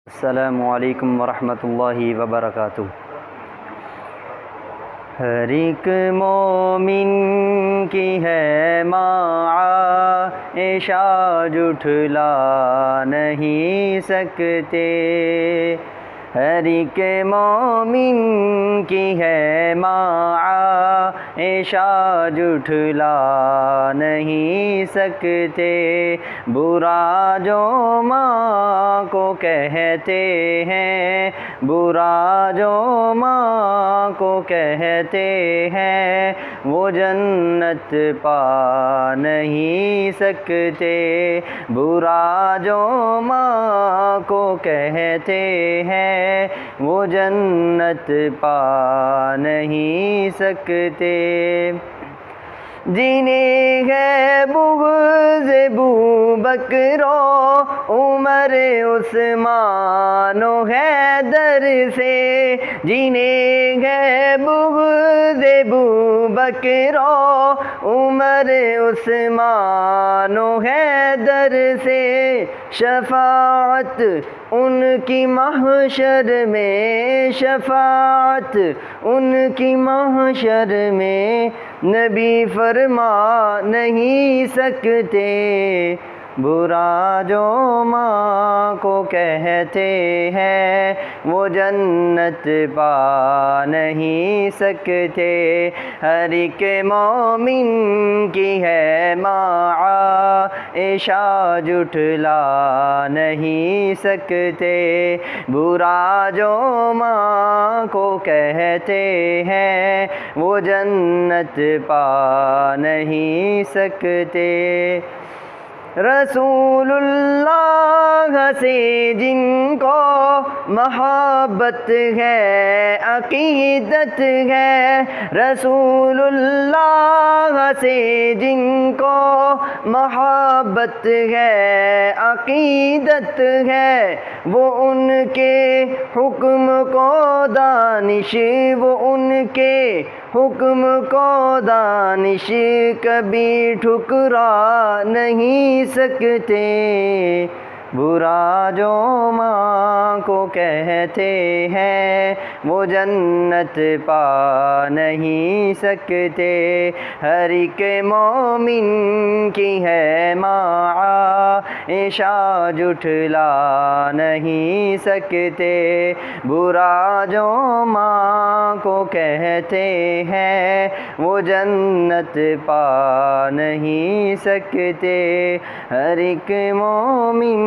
السلام علیکم ورحمۃ اللہ وبرکاتہ۔ ہر ایک مومن کی ہے معاشہ جھٹلا نہیں سکتے، ہر ایک مومن کی ہے معاشہ جھٹلا نہیں سکتے، برا جو ماں کو کہتے ہیں، برا جو ماں کو کہتے ہیں، وہ جنت پا نہیں سکتے، برا جو ماں کو کہتے ہیں وہ جنت پا نہیں سکتے۔ جنہیں ہے بغض ابوبکر و عمر عثمان و حیدر سے، جنہیں ہے بغض ابوبکر و عمر عثمان و حیدر سے، شفاعت ان کی محشر میں، شفاعت ان کی محشر میں نبی فرما نہیں سکتے، برا جو ماں کو کہتے ہیں وہ جنت پا نہیں سکتے، ہر ایک مومن کی ہے معاشہ جھٹلا نہیں سکتے، برا جو ماں کو کہتے ہیں وہ جنت پا نہیں سکتے۔ رسول اللہ سے جن کو محبت ہے، عقیدت ہے، رسول اللہ سے جن کو محبت ہے، عقیدت ہے، وہ ان کے حکم کو دانش، وہ ان کے حکم کو دانش کبھی ٹھکرا نہیں سکتے، برا جو ماں کو کہتے ہیں وہ جنت پا نہیں سکتے، ہر ایک مومن کی ہے معاشہ جھٹلا نہیں سکتے، برا جو ماں کو کہتے ہیں وہ جنت پا نہیں سکتے، ہر ایک مومن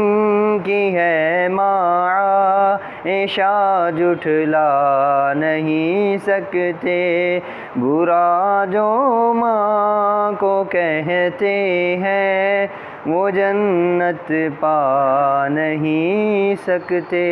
کی ہے معاشہ جھٹلا نہیں سکتے، برا جو ماں کو کہتے ہیں وہ جنت پا نہیں سکتے۔